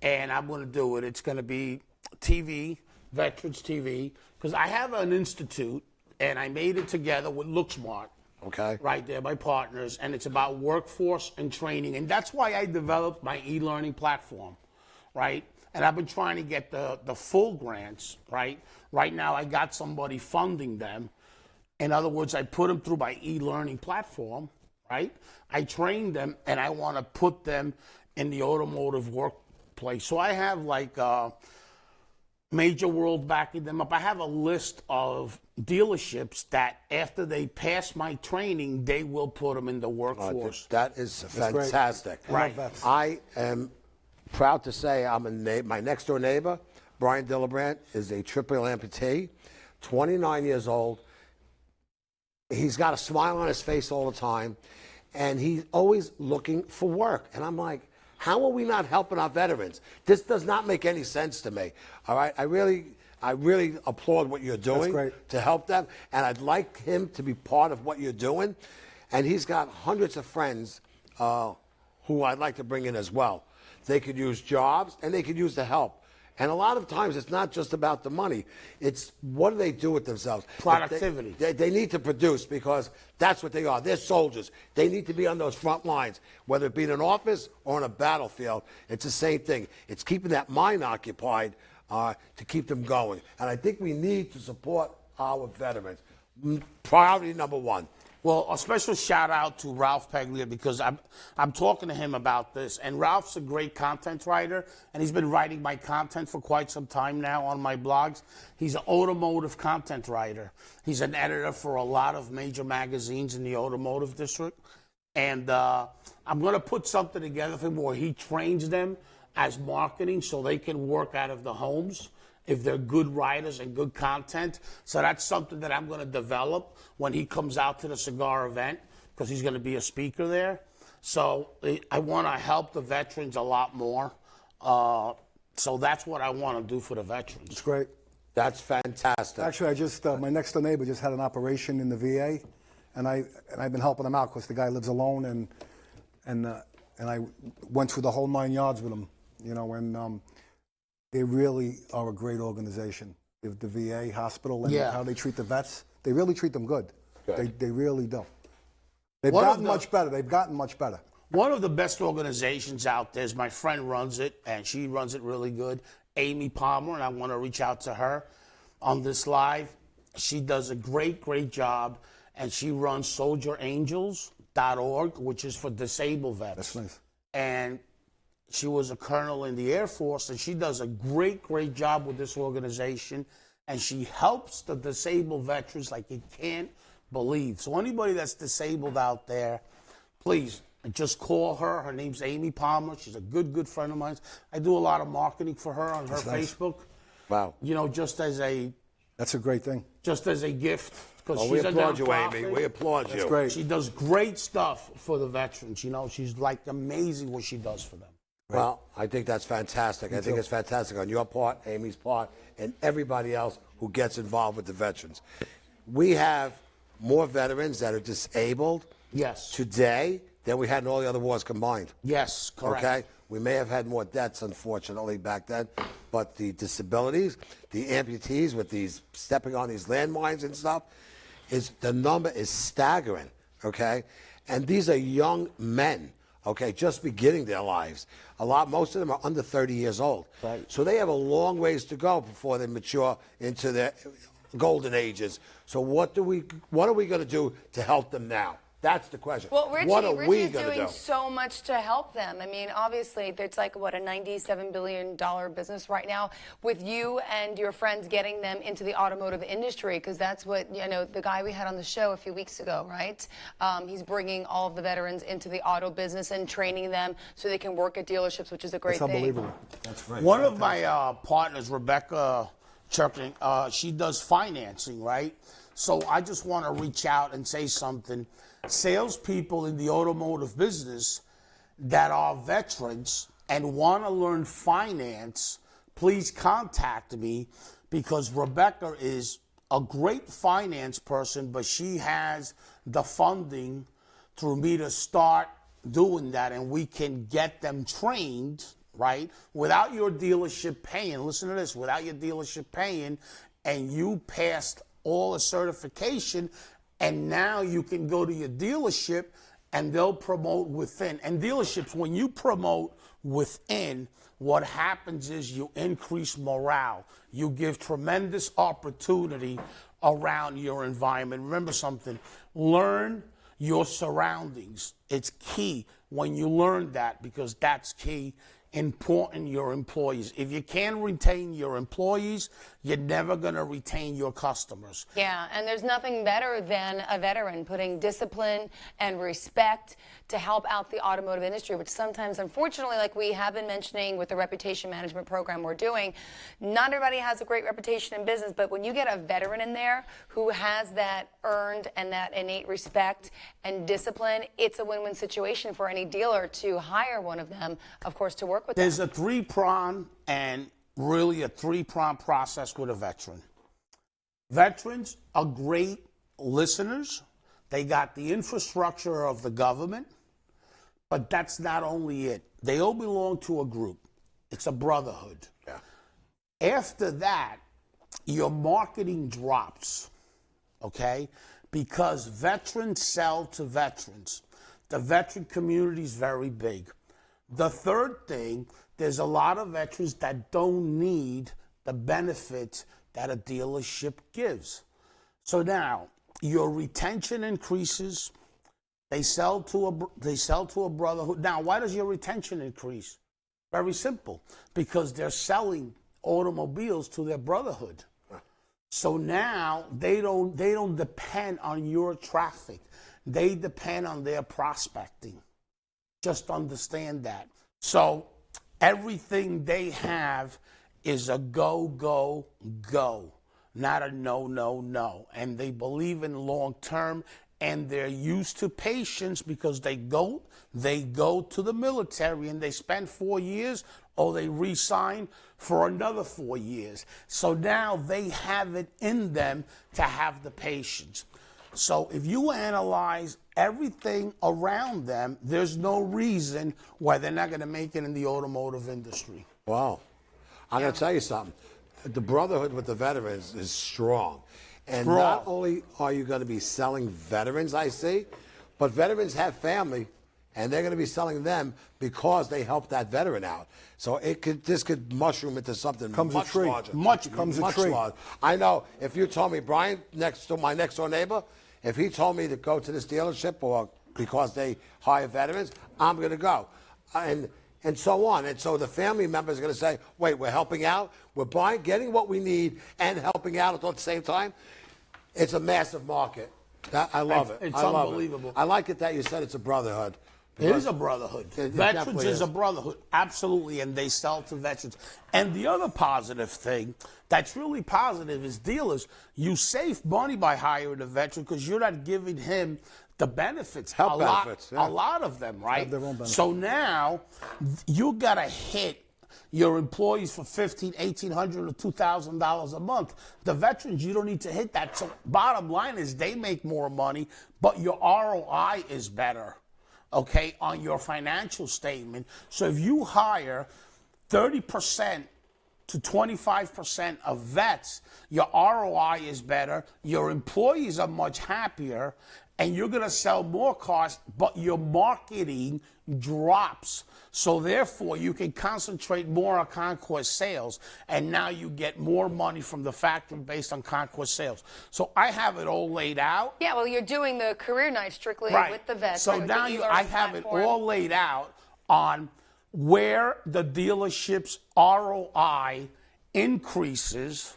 And I'm going to do it. It's going to be TV, Veterans TV, because I have an institute, and I made it together with LookSmart. Okay. Right there, my partners, and it's about workforce and training. And that's why I developed my e-learning platform, right? And I've been trying to get the full grants, right? Right now, I got somebody funding them. In other words, I put them through my e-learning platform, right? I train them, and I want to put them in the automotive workplace. So I have like Major World backing them up. I have a list of dealerships that after they pass my training, they will put them in the workforce. That is fantastic. Right. I am proud to say my next door neighbor, Brian Dillabrandt, is a triple amputee, 29 years old. He's got a smile on his face all the time, and he's always looking for work. And I'm like, how are we not helping our veterans? This does not make any sense to me. All right, I really applaud what you're doing to help them, and I'd like him to be part of what you're doing. And he's got hundreds of friends who I'd like to bring in as well. They could use jobs, and they could use the help. And a lot of times, it's not just about the money. It's what do they do with themselves? Productivity. They need to produce because that's what they are. They're soldiers. They need to be on those front lines, whether it be in an office or on a battlefield. It's the same thing. It's keeping that mind occupied to keep them going. And I think we need to support our veterans. Priority number one. Well, a special shout out to Ralph Paglia because I'm talking to him about this. And Ralph's a great content writer, and he's been writing my content for quite some time now on my blogs. He's an automotive content writer. He's an editor for a lot of major magazines in the automotive district. And I'm going to put something together for him where he trains them as marketing so they can work out of the homes if they're good writers and good content. So that's something that I'm going to develop when he comes out to the cigar event because he's going to be a speaker there. So I want to help the veterans a lot more. So that's what I want to do for the veterans. It's great. That's fantastic. Actually, I just my next door neighbor just had an operation in the VA, and I've been helping him out because the guy lives alone, and I went through the whole 9 yards with him, you know, and they really are a great organization. The VA hospital and how they treat the vets, they really treat them good. They really do. They've gotten much better. They've gotten much better. One of the best organizations out there is my friend runs it, and she runs it really good, Amy Palmer, and I want to reach out to her on this live. She does a great job, and she runs soldierangels.org, which is for disabled vets. That's nice. And she was a colonel in the Air Force, and she does a great job with this organization, and she helps the disabled veterans like you can't believe. So anybody that's disabled out there, please just call her. Her name's Amy Palmer. She's a good friend of mine. I do a lot of marketing for her on her Facebook. Wow. You know, just as a... That's a great thing. Just as a gift. Well, we applaud you, Amy. We applaud you. That's great. She does great stuff for the veterans. You know, she's like amazing what she does for them. Well, I think that's fantastic. I think it's fantastic on your part, Amy's part, and everybody else who gets involved with the veterans. We have more veterans that are disabled today than we had in all the other wars combined. Yes, correct. Okay? We may have had more deaths, unfortunately, back then, but the disabilities, the amputees with these stepping on these landmines and stuff, the number is staggering, okay? And these are young men, okay, just beginning their lives. Most of them are under 30 years old. Right. So they have a long ways to go before they mature into their golden ages. So what are we going to do to help them now? That's the question. Well, Richie, what are we Richie's going to doing do? so much to help them. I mean, obviously, it's like, what, a $97 billion business right now with you and your friends getting them into the automotive industry, because that's what, the guy we had on the show a few weeks ago, right? He's bringing all of the veterans into the auto business and training them so they can work at dealerships, which is a great That's thing. unbelievable. That's great. One of my partners, Rebecca Churkin, she does financing, right? So I just want to reach out and say something. Salespeople in the automotive business that are veterans and want to learn finance, please contact me, because Rebecca is a great finance person, but she has the funding through me to start doing that, and we can get them trained, right? Without your dealership paying, listen to this, without your dealership paying, and you passed all the certification, and now you can go to your dealership and they'll promote within. And dealerships, when you promote within, what happens is you increase morale. You give tremendous opportunity around your environment. Remember something, learn your surroundings. It's key when you learn that, because that's key. Important, your employees. If you can't retain your employees, you're never going to retain your customers. Yeah, and there's nothing better than a veteran putting discipline and respect to help out the automotive industry, which sometimes, unfortunately, like we have been mentioning with the reputation management program we're doing, not everybody has a great reputation in business, but when you get a veteran in there who has that earned and that innate respect and discipline, it's a win-win situation for any dealer to hire one of them, of course, to work with them. There's a three-prong and really a three-prong process with a veteran. Veterans are great listeners. They got the infrastructure of the government, but that's not only it. They all belong to a group. It's a brotherhood. Yeah. After that, your marketing drops, okay? Because veterans sell to veterans. The veteran community is very big. The third thing, there's a lot of veterans that don't need the benefits that a dealership gives. So now, your retention increases. They sell to a brotherhood. Now, why does your retention increase? Very simple, because they're selling automobiles to their brotherhood. So now they don't depend on your traffic. They depend on their prospecting. Just understand that. So everything they have is a go, go, go, not a no, no, no. And they believe in long term, and they're used to patience, because they go to the military and they spend 4 years, or they re-sign for another 4 years. So now they have it in them to have the patience. So if you analyze everything around them, there's no reason why they're not going to make it in the automotive industry. Wow. I'm going to tell you something. The brotherhood with the veterans is strong. And not only are you going to be selling veterans, I see, but veterans have family, and they're going to be selling them because they helped that veteran out. So this could mushroom into something much larger. Much larger. I know. If you told me, Brian, my next door neighbor, if he told me to go to this dealership, or because they hire veterans, I'm going to go. And so on. And so the family members are going to say, wait, we're helping out, we're buying, getting what we need, and helping out at the same time. It's a massive market. I love it. It's I love unbelievable. It. I like it that you said it's a brotherhood. It is a brotherhood. Veterans is is a brotherhood, absolutely, and they sell to veterans. And the other positive thing that's really positive is dealers. You save money by hiring a veteran, because you're not giving him the benefits. Health a lot, benefits, yeah. A lot of them, right? Have their own benefits. So now you got to hit your employees for $1,500, $1,800, or $2,000 a month. The veterans, you don't need to hit that. So bottom line is they make more money, but your ROI is better, okay, on your financial statement. So if you hire 30% to 25% of vets, your ROI is better, your employees are much happier, and you're going to sell more cars, but your marketing drops. So therefore, you can concentrate more on conquest sales, and now you get more money from the factory based on conquest sales. So I have it all laid out. Yeah, well, you're doing the career night strictly Right. with the vets. So right, with the now I have platform. it all laid out on where the dealership's ROI increases,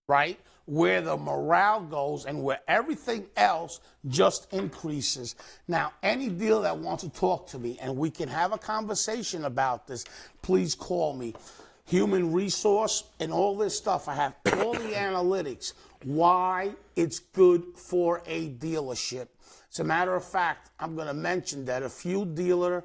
right? Where the morale goes and where everything else just increases. Now, any dealer that wants to talk to me and we can have a conversation about this, please call me. Human resource and all this stuff. I have all the analytics, why it's good for a dealership. As a matter of fact, I'm going to mention that a few dealer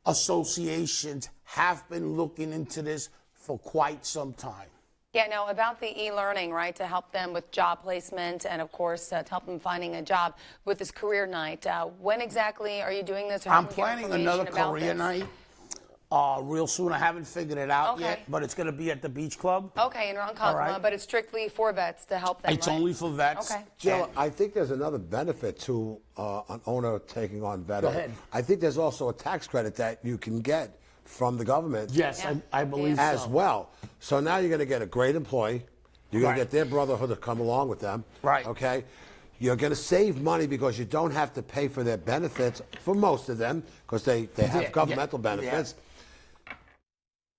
associations have been looking into this for quite some time. Yeah, no, about the e-learning, right, to help them with job placement and, of course, to help them finding a job with this career night. When exactly are you doing this? Or how I'm can we get planning another information about career this? night real soon. I haven't figured it out Okay. yet, but it's going to be at the Beach Club. Okay, in Ronkonkoma, right. but it's strictly for vets to help them, It's right? only for vets. Okay. Jill, I think there's another benefit to an owner taking on veterans. Go ahead. I think there's also a tax credit that you can get from the government. Yes, Yeah. I believe As so. well. So now you're going to get a great employee. You're going Right. to get their brotherhood to come along with them. Right. Okay. You're going to save money because you don't have to pay for their benefits for most of them because they have Yeah, governmental yeah, benefits.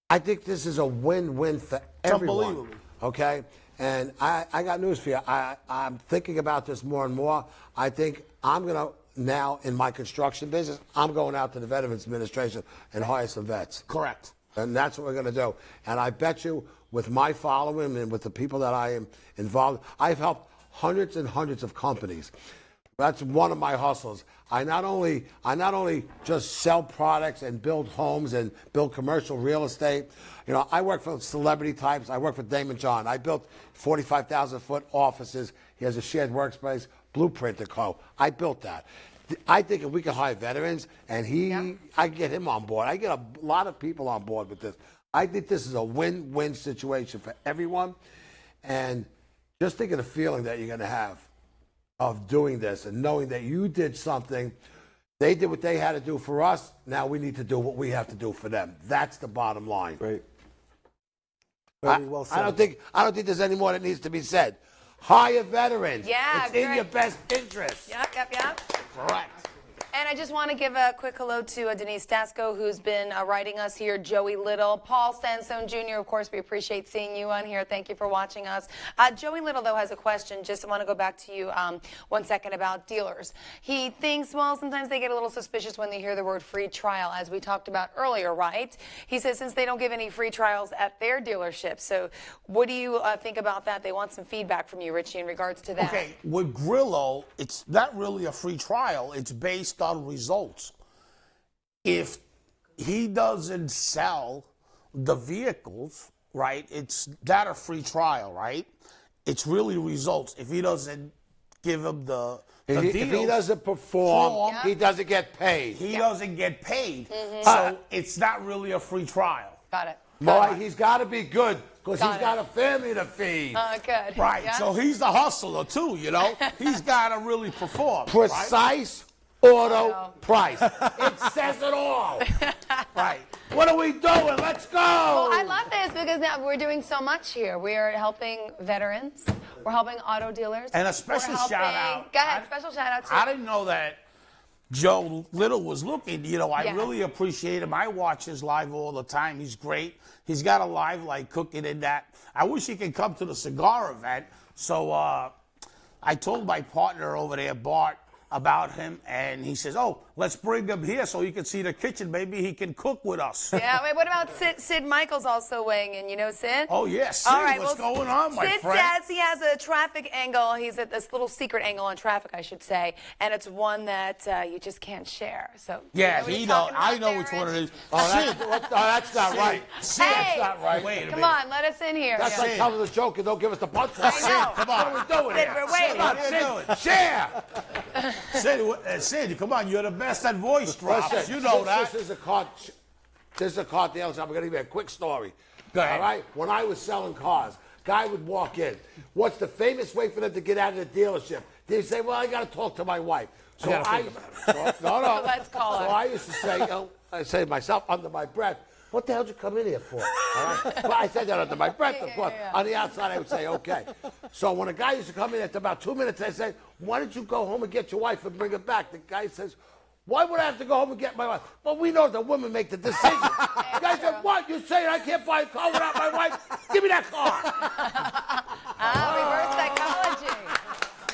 I think this is a win-win for everyone. unbelievable. Okay. And I got news for you. I'm thinking about this more and more. I think I'm going to now in my construction business, I'm going out to the Veterans Administration and hire some vets. Correct. And that's what we're going to do. And I bet you, with my following and with the people that I am involved, I've helped hundreds and hundreds of companies. That's one of my hustles. I not only just sell products and build homes and build commercial real estate. You know, I work for celebrity types. I work for Damon John. I built 45,000-foot offices. He has a shared workspace, Blueprint & Co. I built that. I think if we can hire veterans and I get him on board. I get a lot of people on board with this. I think this is a win-win situation for everyone. And just think of the feeling that you're going to have of doing this and knowing that you did something. They did what they had to do for us. Now we need to do what we have to do for them. That's the bottom line. Great. Very well said. I don't think there's any more that needs to be said. Hire veterans. Yeah, it's in great. your best interest. Yep. Correct. And I just want to give a quick hello to Denise Dasco, who's been writing us here, Joey Little, Paul Sansone Jr., of course, we appreciate seeing you on here. Thank you for watching us. Joey Little, though, has a question. Just want to go back to you 1 second about dealers. He thinks, well, sometimes they get a little suspicious when they hear the word free trial, as we talked about earlier, right? He says since they don't give any free trials at their dealership. So what do you think about that? They want some feedback from you, Richie, in regards to that. Okay, with Grillo, it's not really a free trial. It's based on results. If he doesn't sell the vehicles, right, it's not a free trial, right? It's really results. If he doesn't give him the If he deal, doesn't perform, Yeah. he doesn't get paid. he doesn't get paid. So it's not really a free trial. Got it. Boy, he's got to be good because Got he's it. got a family to feed. Good. Right. Yeah. So he's the hustler too, you know. He's got to really perform. Right? Precise auto price. It says it all. Right. What are we doing? Let's go. Well, I love this because now we're doing so much here. We are helping veterans. We're helping auto dealers. And a special We're helping- shout out. Go ahead. Special shout out to I didn't know that Joe Little was looking. You know, I Yes. really appreciate him. I watch his live all the time. He's great. He's got a live like cooking in that. I wish he could come to the cigar event. So I told my partner over there, Bart, about him, and he says, "Oh, let's bring him here so he can see the kitchen. Maybe he can cook with us." Yeah, wait, what about Sid Michaels also weighing in? You know Sid? Oh, yes. Sid, All right, what's going on, my Sid friend? says he has a traffic angle. He's at this little secret angle on traffic, I should say, and it's one that you just can't share. So Yeah, you he know know. what he's talking I know about which there, one it Rich? is. That's not right. Sid, Hey! that's not right. Wait a minute. Come on, let us in here. That's like telling the joke and don't give us the punchline. I know. Come on. What are we doing Sid, here? we're waiting. Come on, Sid, share. Sid, come on, you're the best at voice drops. Listen, You know that. This is a car dealership. I'm going to give you a quick story. Go ahead. All right? When I was selling cars, guy would walk in. What's the famous way for them to get out of the dealership? They say, well, I got to talk to my wife. So gotta think about No. Let's call So her. I used to say, I say to myself under my breath, what the hell did you come in here for? All right? Well, I said that under my breath, of course. Yeah. On the outside, I would say, okay. So when a guy used to come in after about 2 minutes, I said, why don't you go home and get your wife and bring her back? The guy says, why would I have to go home and get my wife? Well, we know the women make the decision. The guy said, what? You're saying I can't buy a car without my wife? Give me that car. Reverse psychology.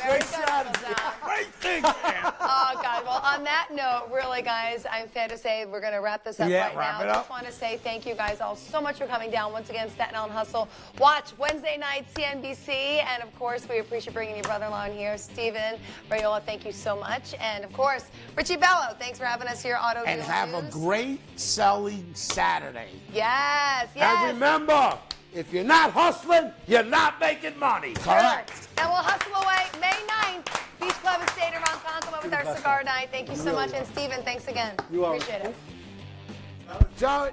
Very good, Uncle John. Great thing, man. Oh, God. Well, on that note, really, guys, I'm fair to say we're going to wrap this up right wrap now. it I up. just want to say thank you guys all so much for coming down. Once again, Staten Island Hustle. Watch Wednesday night CNBC. And, of course, we appreciate bringing your brother-in-law in here. Stephen, Raiola, thank you so much. And, of course, Richie Bello, thanks for having us here. Auto And Dealer have a News. great selling Saturday. Yes, And yes. remember, if you're not hustling, you're not making money. Correct. And we'll hustle away May 9th. Beach Club and State around Concoma with our cigar night. Thank you so much. And Stephen, thanks again. You are. Appreciate it. John